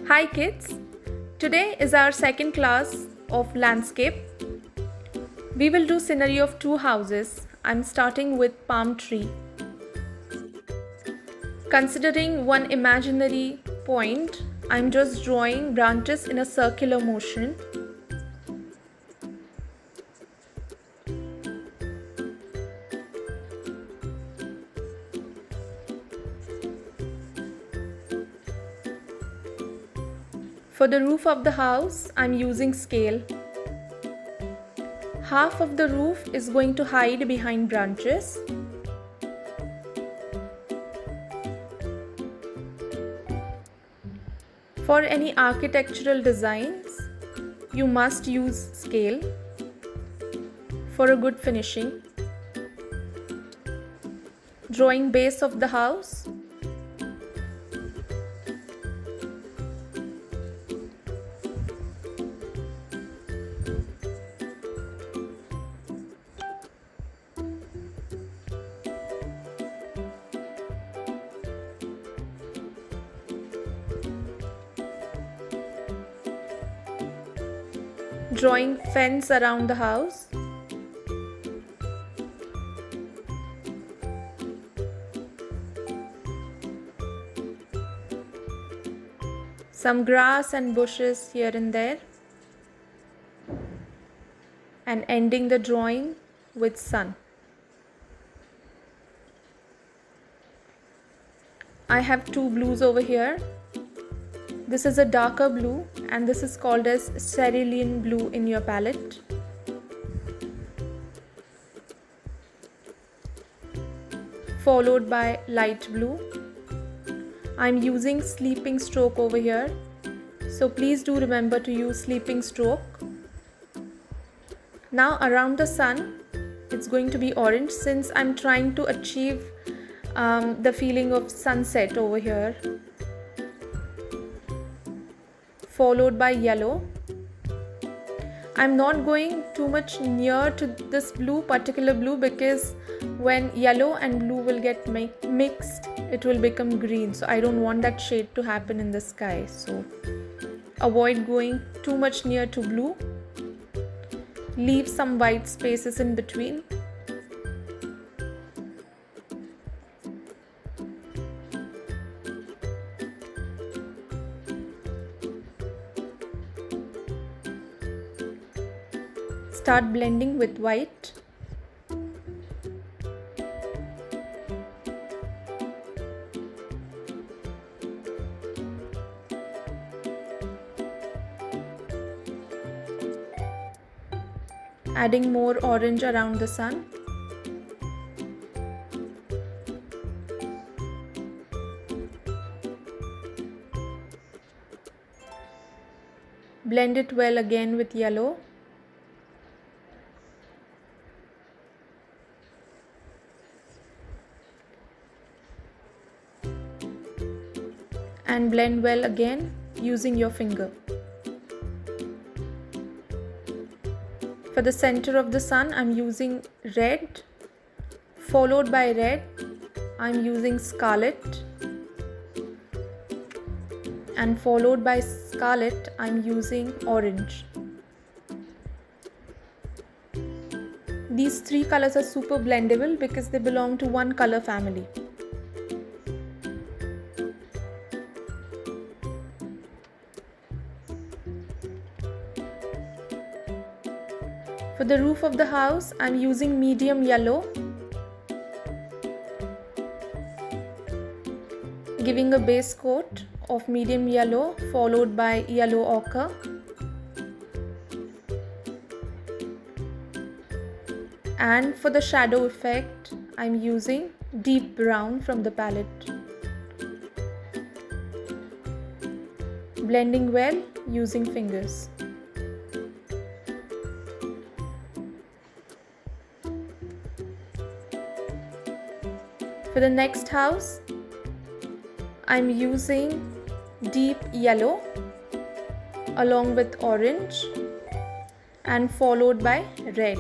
Hi kids, today is our second class of landscape. We will do scenery of two houses. I'm starting with palm tree. Considering one imaginary point, I'm just drawing branches in a circular motion. For the roof of the house, I'm using scale. Half of the roof is going to hide behind branches. For any architectural designs, you must use scale for a good finishing. Drawing base of the house. Drawing fence around the house. Some grass and bushes here and there. And ending the drawing with sun. I have two blues over here. This is a darker blue and this is called as cerulean blue in your palette. Followed by light blue. I'm using sleeping stroke over here. So please do remember to use sleeping stroke. Now around the sun, it's going to be orange since I'm trying to achieve the feeling of sunset over here. Followed by yellow. I'm not going too much near to this particular blue, because when yellow and blue will get mixed, it will become green. So I don't want that shade to happen in the sky. So avoid going too much near to blue. Leave some white spaces in between. Start blending with white. Adding more orange around the sun. Blend it well again with yellow. And blend well again using your finger. For the center of the sun, I'm using red. Followed by red, I'm using scarlet. And followed by scarlet, I'm using orange. These three colors are super blendable because they belong to one color family. For the roof of the house, I'm using medium yellow, giving a base coat of medium yellow followed by yellow ochre. And for the shadow effect, I'm using deep brown from the palette. Blending well using fingers. For the next house, I'm using deep yellow along with orange and followed by red.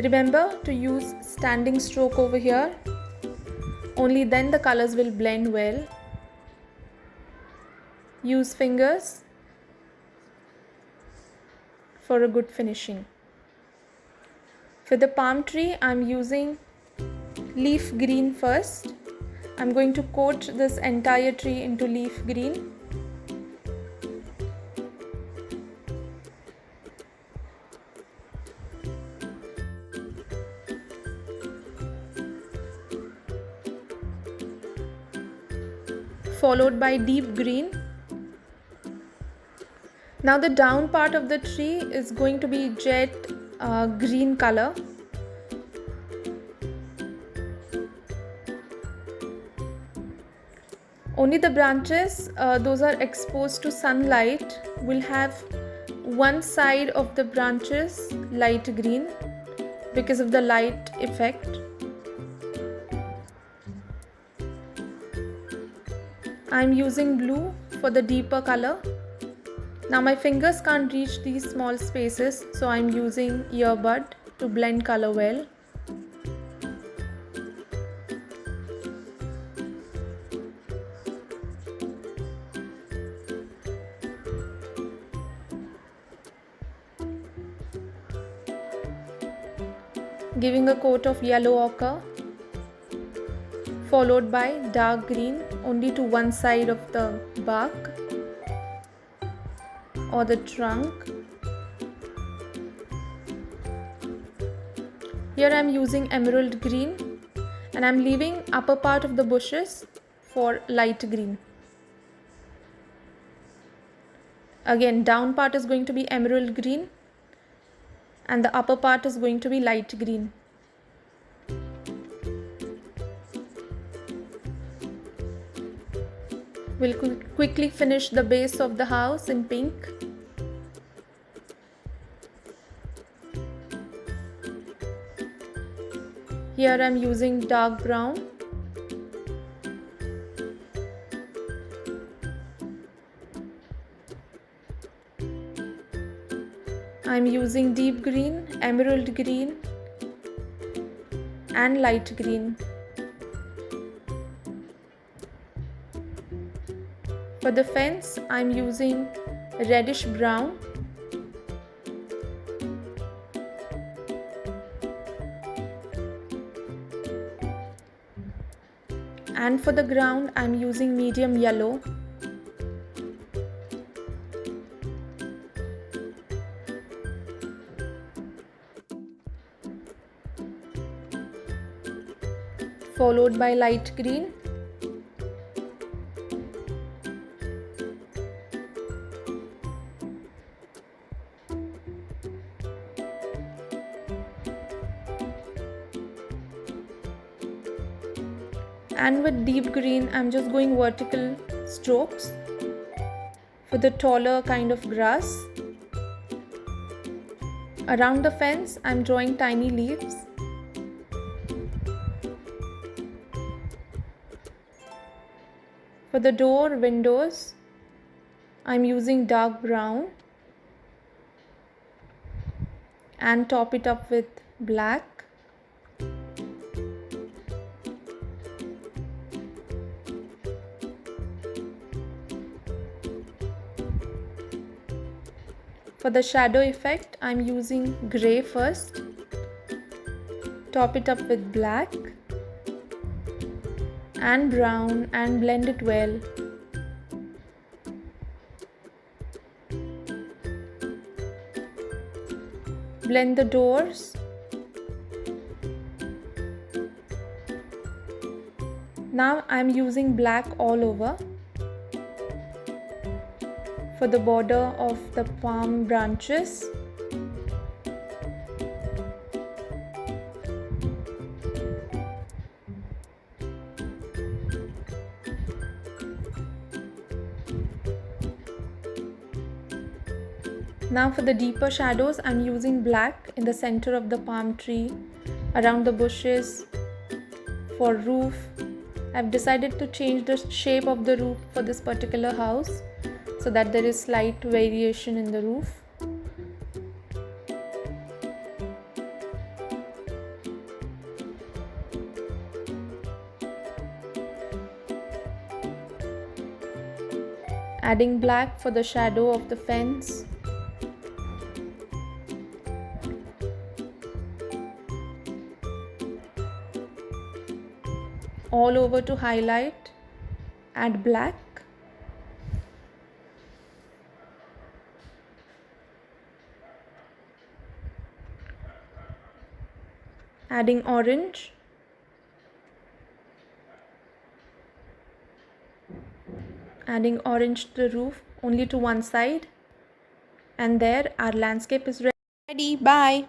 Remember to use standing stroke over here. Only then the colors will blend well use fingers for a good finishing. For the palm tree, I'm using leaf green first. I'm going to coat this entire tree into leaf green. Followed by deep green. Now the down part of the tree is going to be jet green color. Only the branches, those are exposed to sunlight, will have one side of the branches light green because of the light effect. I'm using blue for the deeper color. Now my fingers can't reach these small spaces, so I'm using earbud to blend color well. Giving a coat of yellow ochre, followed by dark green only to one side of the bark or the trunk. Here I am using emerald green and I am leaving upper part of the bushes for light green. Again, down part is going to be emerald green and the upper part is going to be light green. We'll quickly finish the base of the house in pink. Here I'm using dark brown. I'm using deep green, emerald green and light green. For the fence, I'm using reddish brown. And for the ground, I'm using medium yellow. Followed by light green. And with deep green, I'm just going vertical strokes for the taller kind of grass. Around the fence, I'm drawing tiny leaves. For the door, windows, I'm using dark brown and top it up with black. For the shadow effect, I'm using grey first, top it up with black and brown and blend it well. Blend the doors. Now I'm using black all over for the border of the palm branches. Now for the deeper shadows, I'm using black in the center of the palm tree, around the bushes, for roof. I've decided to change the shape of the roof for this particular house so that there is slight variation in the roof. Adding black for the shadow of the fence. All over to highlight, add black. Adding orange. Adding orange to the roof, only to one side. And there our landscape is ready. Bye.